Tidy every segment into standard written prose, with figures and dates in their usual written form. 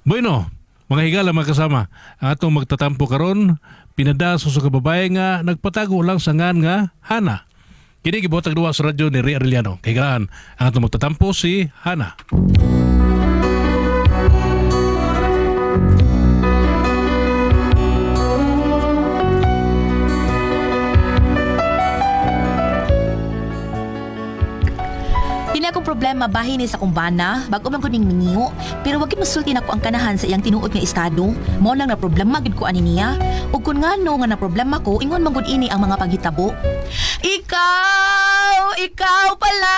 Bueno, mga higala mga kasama, ang atong magtatampo karon pinadaso sa kababae nga nagpatago lang sa ngan nga Hana. Kini gibuhatag duwa sa radyo ni Ray Arellano. Higalaan ang atong magtatampo si Hana. Dili akong problema bahin ni sa kumbana, bago man ko ning minyo, pero wag masulti nako ang kanahan sa iyang tinuod nga estado. Mao lang na problema gid ko ani niya. Ug kun ngano nga na problema ko, ingon man gud ini ang mga paghitabo. Ikaw pala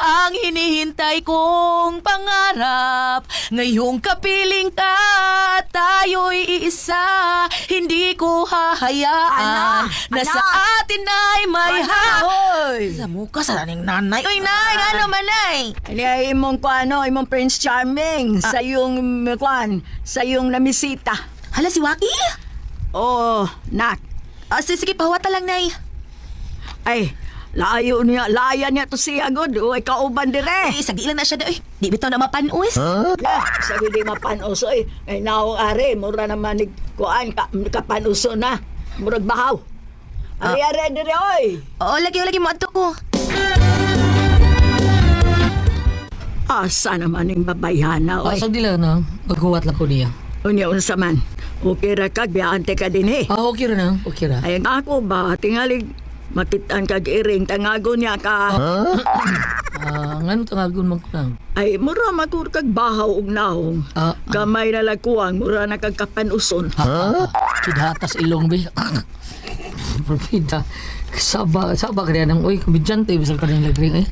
ang hinihintay kong pangarap. Ngayong kapiling ka, tayo'y iisa. Hindi ko hahayaan na sa atin ay may Hoy! sa mukha sa raning nanay. Uy, nay, nga naman, nay. Ano ay imong imong Prince Charming sa yung sa yung namisita. Hala, si Waki? Oh, nak. Sige, pahawata lang, nay. Ay, laya niya to siya god. Uy, kauban dire. Sagi lang na siya na. Di bitaw na mapanuis. Yeah, sabi di mapanuso eh. Ay, naong are, mura naman ni kapanuso na. Murag bahaw. Ari dire, oy. Oo, lagi mo ato ko. Asa naman yung babayana, oy. Asag nila na, maghuwat lang ko niya. Unya unsa man. Okay ra kag biante ka din eh. Okay ra na, okay ra. Ay ako ba tingalig makitaan kag iring tangago niya ka. Ngano tangagon man ko lang. Ay mura matur kag bahaw og naong. Gamay na lakuang mura na kag kapanuson. Kidatas ilong be. Propita. Saba ka rin ng, uy, kumidyante, bisag ka rin lagring eh.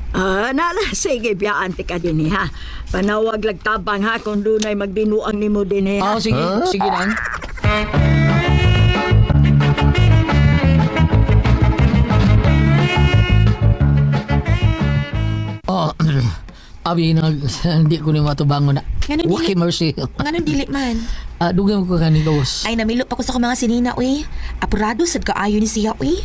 Nala, sige, biyaante ka din ha. Panawag lagtabang ha, kung doon ay magbinuang ni mo din ha. Sige, sige lang. Abi, hindi ko ni matubangon na. Ganun Waki dili. mercy. Ganun dili man. Dugan ko ka ni Gawas. Ay, namilo pa ko sa mga sinina, uy. Apurado, sad kaayo ni siya, uy.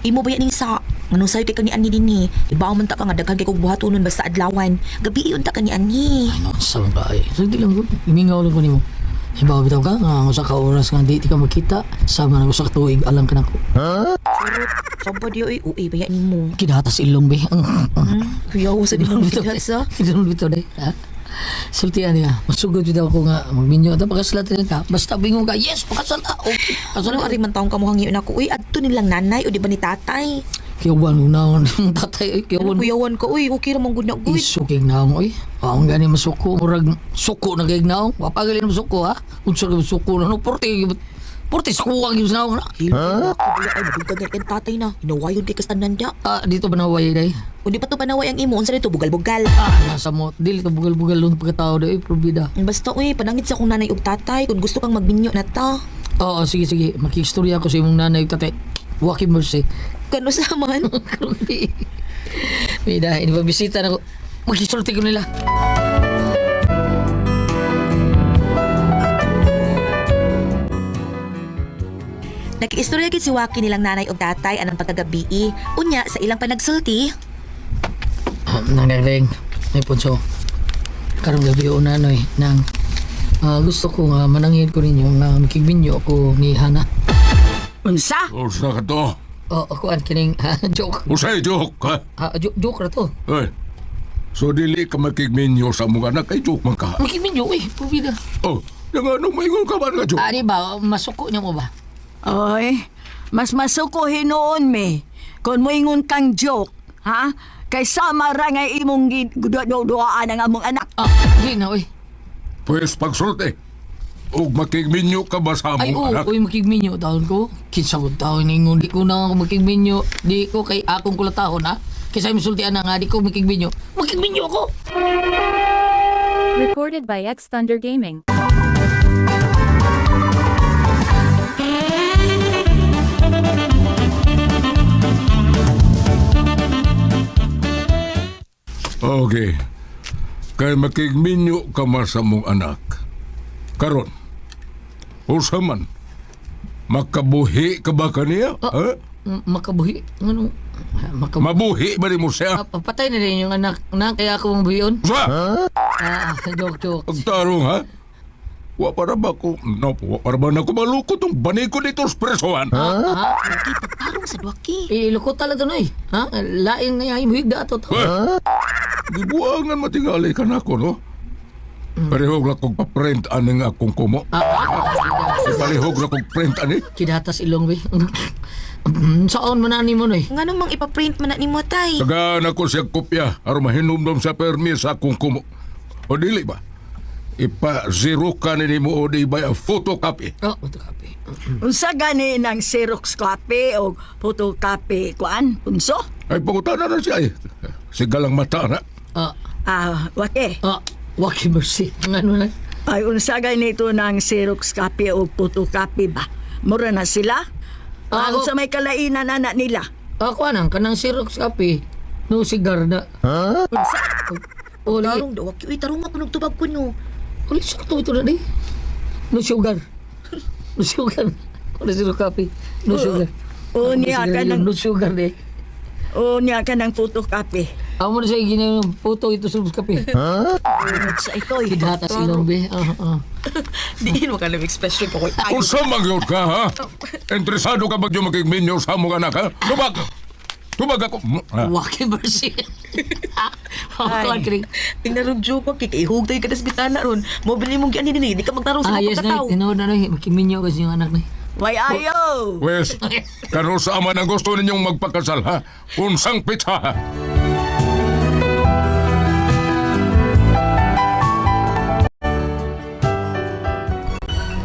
Imo ba yan sa manusay kay kani ani dinhi. Ibaw man ta ka nga daghan kay kog buhatonon basta adlawan. Gabi iyon ta kani ani. Ano, saan ka ay? So, di lang ko. Imingaw lang ko ni mo. Hibaw bitaw ka, nga sa ka-oras nga di ka makita. Sama na ko sa tuig, alang ka na ko. Saba di uy, uy ba yan mo. Kidatas ilong be. Kuya ko sa di mo bigat sa. Kinulong bitaw day. Sultian niya. Masugod bitaw ko nga. Magminyo. Ito, pagkasalatan ka. Basta bingo ka. Yes, pagkasala. Okay. Ano ari man taong kamuhang iyon ako, uy. Adto nilang nanay o di ba ni tatay? Kiyawan mo na ng tatay. Ano Kiyawan. kuyawan ka, uy. Okay ramang gud na gud. Isukig na ako eh. Ang gani masuko. Murag suko na kayag na ako. Wapagalin masuko ha. Unsa ka masuko na. Porte suko ang yung na. Hilo, ay magugagay ang tatay na. Hinawayon kay kastananda. Dito ba naway day? O di pa to panaway ang imo, unsa dito bugal-bugal. Nasa mo. Dili ka bugal-bugal lun pagkatao day. Probida. Basta uy, panangit sa akong nanay ug tatay kung gusto kang magbinyo na ta. Oo, sige. Makikistorya ko sa imong nanay tatay. Waki mercy. Kano sa man? Mida, inibabisita na ko. Magkisulti ko nila. Nag-istorya gid si Waki nilang nanay ug tatay anang pagkagabi. Unya sa ilang panagsulti. Nangaling, may punso. Karong gabi o nanoy nang gusto ko nga manangin ko ninyo nga makigbinyo ako ni Hana. Unsa? Usa ka to? Ako ang kining joke. Usay joke ka? Joke ra to. Ay. So dili ka makigminyo sa mga anak ay joke man ka. Makigbinyo, pubida. Oh, yung ano maingon ka ba nga joke? Di ba, masuko niya mo ba? Oy, mas masukuhin noon me. Kung moingon kang joke, ha? Kay sama ra nga imong duaan ang among anak. Di na, uy. Pues pagsulti. O makigminyo ka ba sa Ay, among anak? uy, makigminyo taon ko. Kinsagod taon ningon, di ko na ako makigminyo. Di ko kay akong kulatahon, ha? Kaysa misultian na nga, di ko makigminyo. Makigminyo ako! Recorded by X Thunder Gaming. Okay. Kay makigminyo ka man sa mong anak. Karon. Usa man. Makabuhi ka ba kaniya? Ha? Makabuhi? Ano? Mabuhi ba ni mo siya? Patay na rin yung anak na kaya ako mong buyon. Sa? Joke. Pagtarong ha? Wa para ba ko, no, wa para ba na ko malukot tong bani ko dito sa presohan? Lagi pagtarong sa duwaki. Ilukot talaga no eh. Ha? Lain nga yung higda ato. Gibuangan matingali ka na ko, no? Parehog na kong paprint aning akong kumo. Parehog na kong print ani. Kidatas ilong be. Saan man ani mo no eh. Nga namang ipaprint man na ni mo, tay. Tagaan ako siya kopya aron mahinumdom sa permis sa akong kumo. O dili ba? Ipa-zero ka ni mo o di ba photocopy? Oh, ito kape. Unsa gani ng Xerox copy o photocopy kuan? Unso? Ay pangutana na siya eh. Sigalang mata na. Wake. Waki mercy. Ano na? Ay, unsa gani ito ng Xerox copy o photocopy ba? Mura na sila? Unsa may kalainan na nila? Ako anang kanang Xerox kape. No sigar na. Unsa? Uli. Tarong duwaki. Uy, tarong ako nagtubag ko nyo. Uli sa ito na di. No sugar. No sugar. Ano Xerox kape? No sugar. O niya ka ng No sugar di. photocopy. Amo na siya ginang puto ito sa kape. Sa ito, Kidatas ilong be. Di mo ka na-express ko. Unsa magyod ka, ha? Interesado ka bagyo makigminyo sa mong anak, ha? Tubag! Tubag ako! Waki mercy. Ako kring. Tingnan joke ko. Kikihugtay ka na sa bitana ron. Mobili mong gianin ni. Di ka magtarong sa mga Yes na. pagkatao. Tinood na rin. Makiminyo kasi yung anak na. Why ayo? Wes, kano sa ama ang gusto ninyong magpakasal, ha? Unsang pitsa, ha?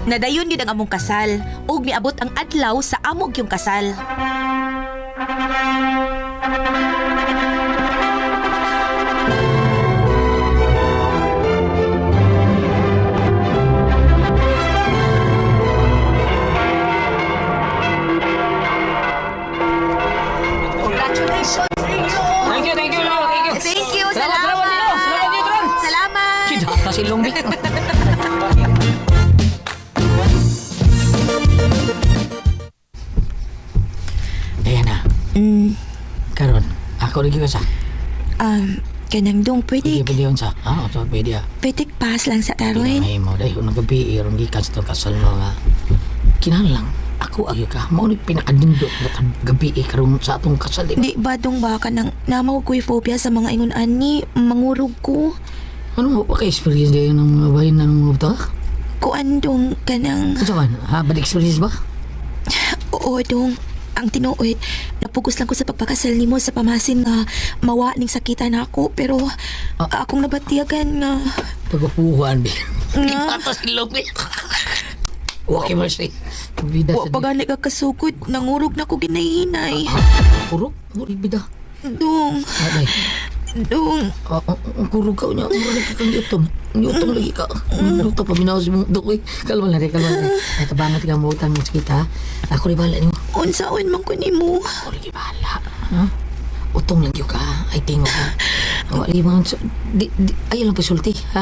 Nadayon yun ang among kasal. Ug miabot ang adlaw sa amog yung kasal. Congratulations, Rio! Thank you. Thank you. Salamat, Lilo. Salamat, Newton. Salamat. Kidatas ilong be. Diana. Karon, ako lagi ka sa. Kanang dong Pwede yun sa. Ito pwede ah. pwede pass lang sa taroy. Ay mo, dahil unang gabi, iron gikan sa itong kasal mo nga. Kinalang, ako agyo ka. Mao ni pinakadindot na gabi karon sa atong kasal. Di ba dong baka nang namaw ko'y phobia sa mga ingon ani, mangurog ko. Ano mo pa ka-experience din ng mga bahin na ng mga bata? Kuan dong kanang, Ano man? Bad experience ba? oo dong. Ang tinuoy, napugos lang ko sa pagpakasal nimo sa pamasin nga mawa ning sakitan ako pero akong nabatiyagan nga Pagapuhan din. nga Atas ilong din. Okay, Mercy. Bida wa sa pa gani ka kasugod nangurog na ko ginahinay. Kurog? Kurog bida. Dong, Aday. dong. Ang kurog ka niya. Ang kurog ka kang yutom. Yutom lagi ka. Yutom pa binawas mo. Dok, kalma lang rin, kalma lang. Ito ba nga tigang mo utang mo sa kita? Ako rin bahala niyo. Unsaon man ko nimo? Ako rin bahala. Ha? Utong lang yun ka. Ay, tingo ka. Awali mga... Ayaw lang pa sulti, ha?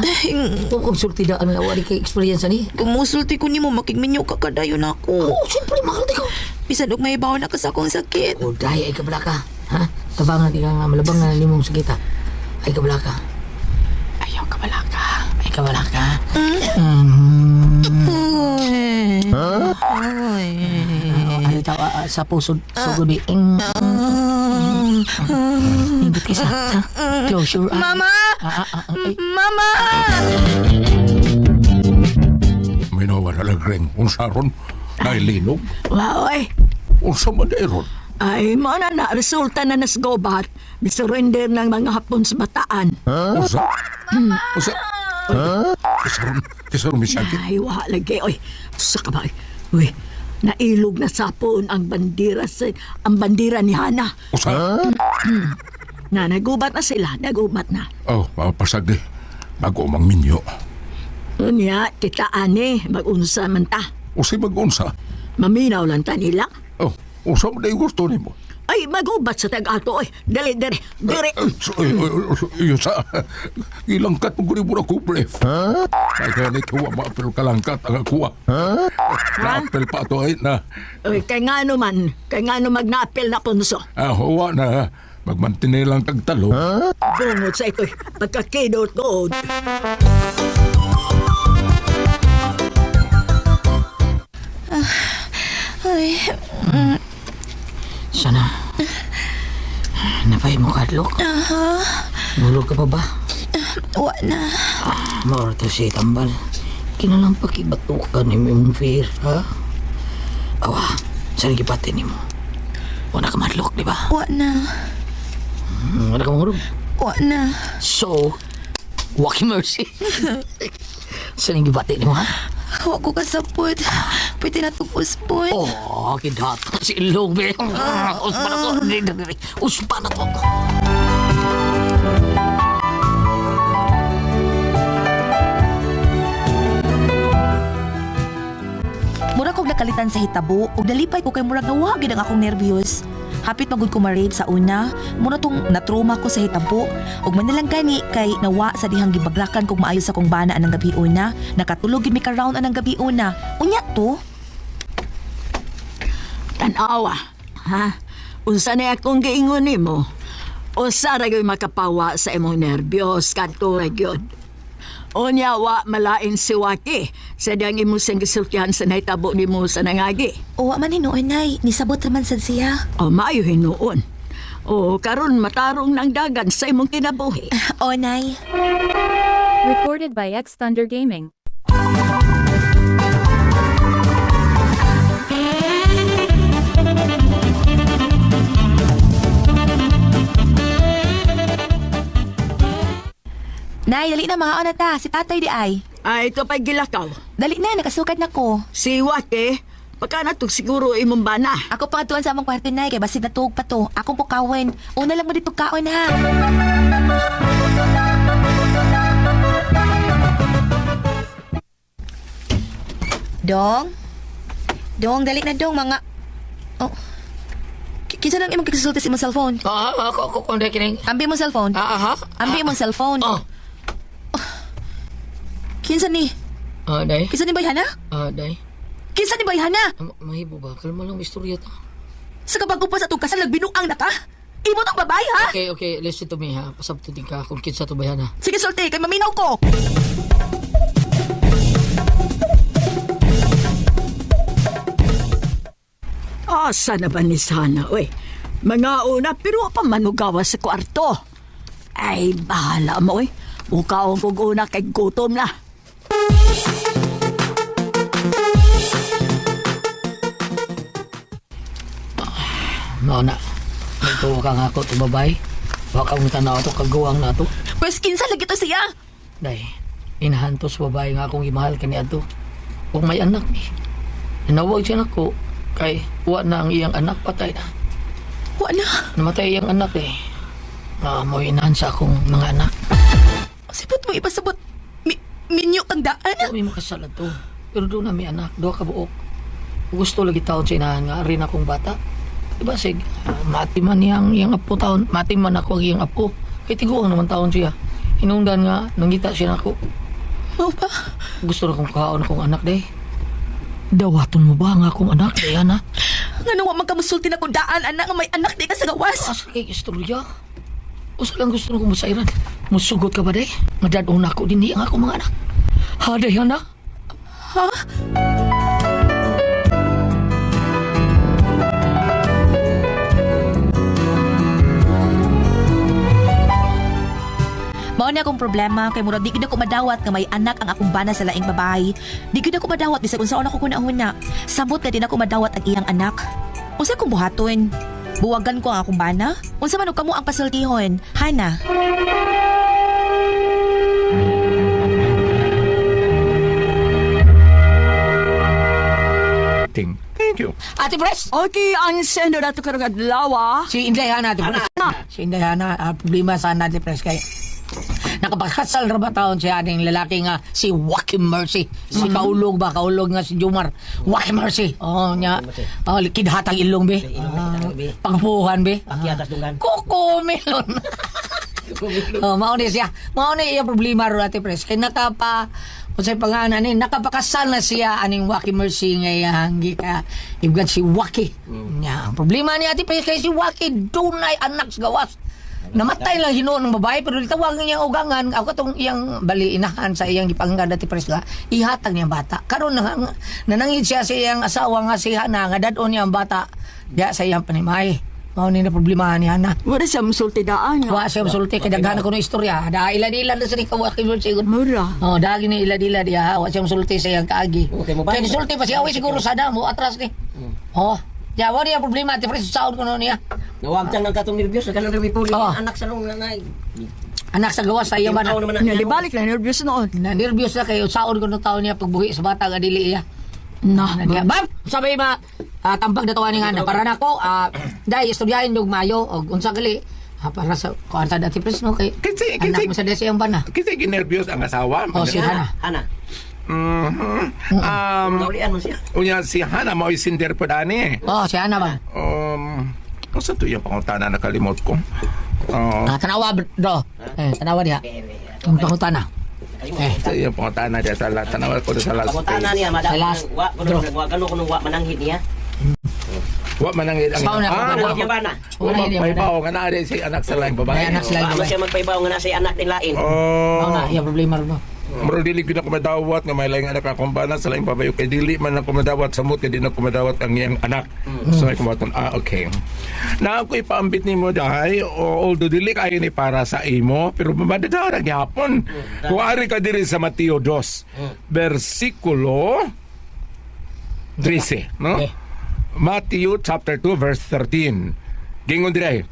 Kung sulti daan na awali kay experience ni. Kumusulti ko nimo makigminyo ka kadayon ako. Oo, siyempre, makalti ko. Bisan og may bawo na ka sa akong sakit. O, dahil ay kabala ka. Ha? Tabangan di ka nga malabang na limong sa kita. Ay kabala ka. Ayaw kabala ka. Ay kabala ka. Ano ito sa puso sugod di. Hindot ka sa. Close your eyes. Mama! Mama! Minawa na lang rin. Unsa ron? Nailinog? Waoy! Unsa man ron? Ay, mo na resulta na nasgobat. Misurrender ng mga hapon sa bataan. Unsa? Unsa? Kisa ron misakit? Ay, wa lagi. Oy, sa kabay. Uy, nailog na sapon ang bandira ni Hana. Unsa? Na nagubat na sila, nagubat na. Oh, mapasag di. Bago mang minyo. Unya, kita ani, mag-unsa man ta. Usi mag-unsa? Maminaw lang ta nila. Oh, unsa man na gusto ni mo? Ay, magubat sa tag-ato. Oy, dali. Iyo sa... Ilangkat mo guri mo na kubref. Ay, ganit huwa maapil kalangkat ang akuha. Naapil pa ito ay na. Oy, kay nga naman magnapil na punso. Huwa na. Magmantine lang tagtalo. Bungot sa ito'y pagkakidot doon. Uy, Sana. Napay mo kadlok. Bulog ka pa ba? wa na. Maura to si Tambal. Kinalang pakibatukan ni mong fear, ha? Awa, saan gipatin ni mo? Wala ka madlok, di ba? Wa na. Wala ka mahurog. Wa na. So, waki mercy. Saan gipatin ni mo, ha? Wa ko kasapod. Pwede na tupos po. Oh, kidata si Ilong, be. Uspa na to. Uspa na to. Mura kog nakalitan sa hitabo ug dalipay ko kay murag nawa gid ang akong nervyos. Hapit magud ko ma-rape sa una, mura tong natruma ko sa hitabo ug manalang gani kay nawa sa dihang gibagrakan kog maayo sa kong bana anang gabi una, nakatulog gid mi ka round anang gabi una. Unya to? Tanawa, ha? Unsa na akong giingon nimo? Usa ra gyud makapawa sa imong nerbiyos kadto ra gyud. Unya wa malain si Waki sa diyang imo sing gisultihan sa nahitabo nimo sa nangagi. O wa man hinuon nay, nisabot raman sad siya. O maayo hinuon. O karon matarong ng dagan sa imong kinabuhi. O nay. Recorded by X Thunder Gaming. Nay, dali na mga ona ta, si tatay di ay. Ay, ito pa'y gilakaw. Dali na, nakasukad na ko. Si Waki, pagka natog siguro imong bana. Ako pangatuan sa among kwarto nay, kay basig natuog pa to. Akong pukawin. Una lang mo dito kaon ha. Dong? Dong, dali na dong mga... Oh. Kinsa lang imong kikasulti sa imong cellphone? Ako kung kining. Ambi mo cellphone. Ha? Ambi mo cellphone. Oh. Kinsa ni? Day. Kinsa ni Bayhana? Day. Kinsa ni Bayhana? Mahibo ba? Kalma lang istorya ta. Sa kabago pa sa itong kasal, nagbinuang na ka? Imo tong babae, ha? Okay, listen to me, ha? Pasabtutin ka kung kinsa to ba yan, ha? Sige, sulti, kay maminaw ko. Asa na ba ni Sana, oy? Mga una, pero pa manugawa sa kwarto. Ay, bahala mo, oy. Mukaong kong una kay gutom na. Mauna. Ito ka nga ako, tumabay. Baka mo tanaw ito, kaguwang na ito. Pwes, kinsa lagi to siya? Day, inahantos babae nga akong imahal ka niya ito. Huwag may anak, eh. Nanawag siya nako, kay wa na ang iyang anak, patay na. Wala. Namatay iyang anak, eh. Mo inahan sa akong mga anak. Sipot mo ipasabot. Minyo kang daan. May makasala to. Pero doon na may anak, doon ka buok. Gusto lagi taon sa inahan nga, rin akong bata. Diba, sig, mati man iyang apo taon. Mati man ako ang iyang apo. Kaya tiguang naman taon siya. Hinungdan nga, nanggita siya nako. Mau ba? Gusto na kong kaon akong anak, day. Dawaton mo ba ang akong anak, Diana? Nga nawa magkamusulti na kung daan, anak, nga may anak di ka sa gawas. Asa kay istorya? O lang gusto na kong masairan? Musugot ka ba, day? Madadong na ako din ang akong mga anak. Ha, Diana? Ha? Mao na akong problema kay murag di gid ako madawat nga may anak ang akong bana sa laing babae. Di gid ako madawat bisag unsaon ako kunahuna. Sabot na din ako madawat ang iyang anak. Unsa kong buhaton? Buwagan ko ang akong bana? Unsa man og kamo ang pasultihon? Hana. Thank you. Ate Pres! Okay, ang sendo na ito karong adlaw. Si Inday Hana, Ate Pres. Si Inday Hana, problema sa Ate Pres kay nakapagkasal na ba taon siya aning lalaki nga si Waki Mercy. Si kaulog nga si Jumar. Waki Mercy. Oh, nya. Oh, kidhatang ilong be. Pagpuhan be. Koko melon. Oh, mao ni siya. Mao ni iya problema ro Ate Pres. Kay unsay pangalan ni nakapakasal na siya aning Waki Mercy nga ka ibgan si Waki. Nya, ang problema ni Ate Pres kay si Waki dunay anak sa gawas. Namatay lang hinuon ng babae pero ditawag niya ang ugangan ako katong iyang bali inahan sa iyang gipangga dati presga ihatag niya ang bata karon nanangid siya sa iyang asawa nga si Hana nga dadon niya ang bata diya sa iyang panimay mao ni na problemahan ni Hana Wala siya musultidaan. wa siya masulti kay daghan ko ng istorya da ila-ila na sa ni kawak siguro Mura. oh dagi ni ila-ila diya wa siya masulti sa iyang kaagi Okay mo ba? kay nisulti pa siya away siguro sada mo atras ni oh ya wa niya problema ti pres saud ko no niya Nawag siyang nagkatong nervyos, nagkanang rewipuli. Oo. Anak sa nung nanay. anak sa gawas sa iyang Yung tao bana naman Nga, di balik na nervyos noon. na nervyos na kayo saon ko ng taon niya pagbuhi sa bata nga dili iya Na, bam sabi ba tambag na tawanin nga na para nako dai istoryahin dog mayo og unsa gali para sa kwarta dati pres no kay Kasi- anak mo sa desi ang bana Kasi ginervyos ang asawa. oh si Hana Hana. Naulian mo siya. Unya si Hana mo isinder pa dani. oh si Hana ba Asa to yung pangutana nakalimot ko? tanawa bro tanawa diha ang pangutana Ito yung pangutana dia sa lahat. Tanawal ko sa last Pagkutana page. niya, madam. Sa last Wa, draw. gano kung wa mananghid niya. Wa manangit ang... Spawn na, Mananghid niya ba na? May bao nga na si anak sa laing babae. May anak sa laing Wa man siya magpaibaw nga na sa anak ng lain. oh na iya problema ro Maro dili ko na kumadawat nga may laing anak akong bana sa laing babae kay dili man na kumadawat sa mut kay di na kumadawat ang iyang anak. So ay kumaton okay. Na ako ipaambit nimo dahay although dili kayo ni para sa imo pero madadaw ra gyapon. Kung ari ka diri sa Mateo 2 versikulo 13, no? Okay. Matthew chapter 2 verse 13. Gingon dire.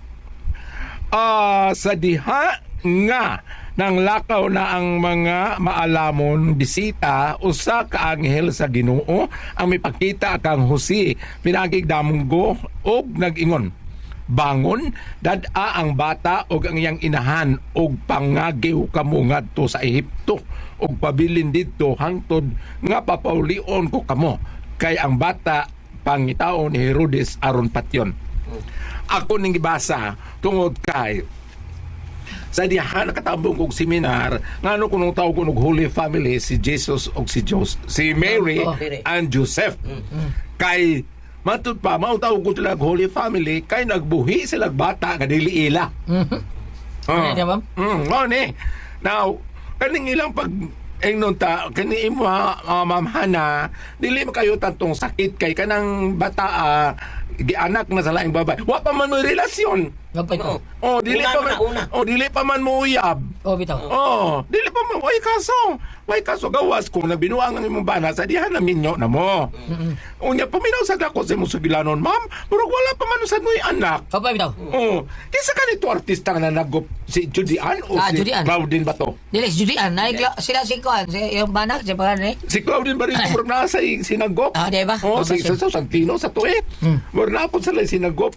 Sa diha nga nang lakaw na ang mga maalamon bisita usa ka anghel sa Ginoo ang mipakita kang Jose pinagig damgo og nag-ingon bangon dad-a ang bata og ang iyang inahan og pangagiw kamo ngadto sa Ehipto og pabilin didto hangtod nga papaulion ko kamo kay ang bata pangitaon ni Herodes aron patyon. Ako ning gibasa tungod kay sa diha nakatambong kong seminar ngano kuno tawag ko og Holy Family si Jesus og si Mary and Joseph kay matud pa mao tawag ko sila og Holy Family kay nagbuhi sila bata nga dili ila Ano niya, ma'am? mao ni now kaning ilang pag ingnon ta kani imo Ma'am Hana dili kayo tantong sakit kay kanang bata gianak na sa laing babae wa pa man mo relasyon gapay ko dili pa man una. dili pa man mo uyab oh bitaw dili pa man way kaso gawas kung nagbinuang ang imong bana sa diha na minyo na mo unya paminaw sa dako sa imong sugilanon ma'am pero wala pa man sa noy anak gapay bitaw kisa kanito artista nga nagop si Judian o si Judian. Claudine ba to dili si Judian sila si Kuan si yung banak si pangan si Claudine ba rin murag na sa sinagop di ba sa Santino sa tuwit murag na po sila sinagop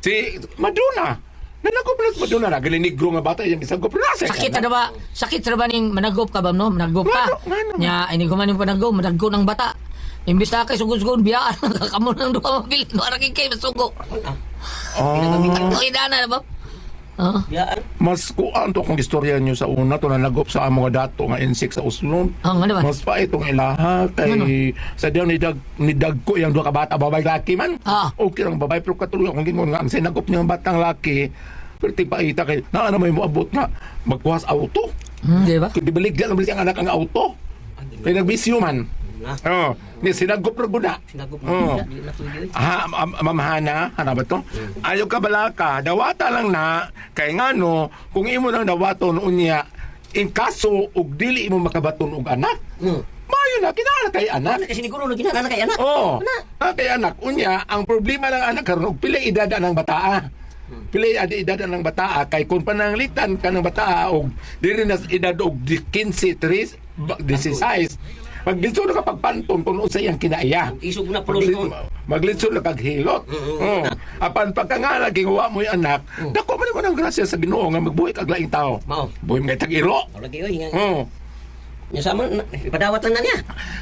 si Madonna nanagop na si Madonna na galing negro nga bata yung isagop na sakit na ba ning managop ka ba no managop ka nya ini ko man yung panagop managop ng bata imbis na kay sugod-sugod biyaan kamo nang duha mabili no ara kay masugo okay na ba Yaan. mas kuan to kung istorya nyo sa una to nanagop sa among dato nga insect sa Uslon ano ba mas pa itong ilaha kay sa diyan ni dagko yung duha ka bata babay laki man okay lang babay pero katuloy kung gingon nga ang sinagop niya ang batang laki pero tipaita kay na ano may moabot na magkuhas auto di ba kung dibaligyan ang anak ang auto kay nagbisyo man ni sinagop ra guna Sinagop na. Di na tuloy. Ma'am Hana, ba to? Ayaw ka balaka, dawata lang na, kay ngano, kung imo nang dawaton unya, in kaso, ug dili imo makabaton og anak, mayo na, kinahanglan kay anak. Kasi ni Guru, ginana kay anak. Kay anak. Unya, ang problema ng anak, karon og pila edad ng bataa. Pila edad ng bataa, kay kung pananglitan ka ng bataa, og dili na edad og 15, 16, maglitsod na kapagpanton kung sa iyang kinaiya. Isog na pulos ko. Maglitsod na kaghilot. Apan pagkangala gingawa mo yung anak, dako man mo ng grasya sa Ginoo nga magbuhi kag laing tao. Mao. Buhi mga tag-iro. Lagi oy. Nya sama padawat lang na niya.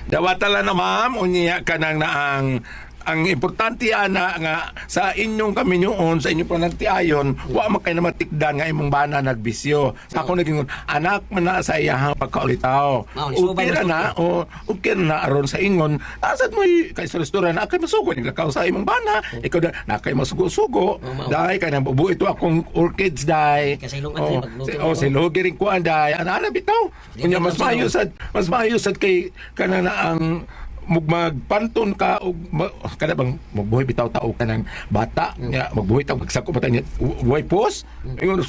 Dawata lang na ma'am, unya ka nang naang ang importante ana nga sa inyong kaminyoon, sa inyong panagtiayon, wa man kayo na matikdan nga imong bana nagbisyo. Sa ako naging anak man na sa iyahang pagkaulitaw. Subay Okay na na, okay na aron sa ingon. Asad mo kay sa restaurant, akay masugo, naglakaw sa imong bana. Ikaw na kay masugo-sugo. Dahil kay nang bubuo ito akong orchids, dahil. Kasilong ka, magluto. Silogi rin ko, dahil. Ana bitaw. Kunya mas maayos kay kanana ang magpanton ka og kada bang magbuhay bitaw tao ka ng bata nya magbuhay tao pagsako bata niya buhay pos ingon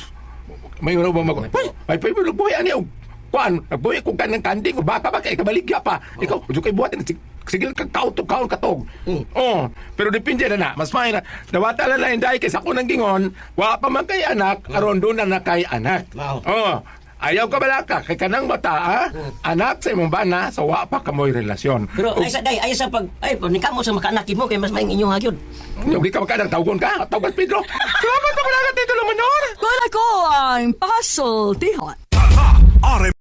may ba mag ay pa mo buhay ani og kuan nagbuhay ko kanang kanding baka ba kay kabaligya pa ikaw ujo kay buhatin sigil kag kaon katog pero depende na mas may na nawata na lang dai kay sa ko nang gingon wa pa man kay anak aron do na kay anak ayaw ka balaka kay kanang bata anak sa imong bana sa wa pa kamoy relasyon. Pero ay sa pag ni kamo sa makanakin mo kay mas maing inyong hagyod. Hindi ka makadang tawgon ka. Tawgon Pedro. Salamat na malaga Tito Lumanor. Kung ako ang pasultihan. RM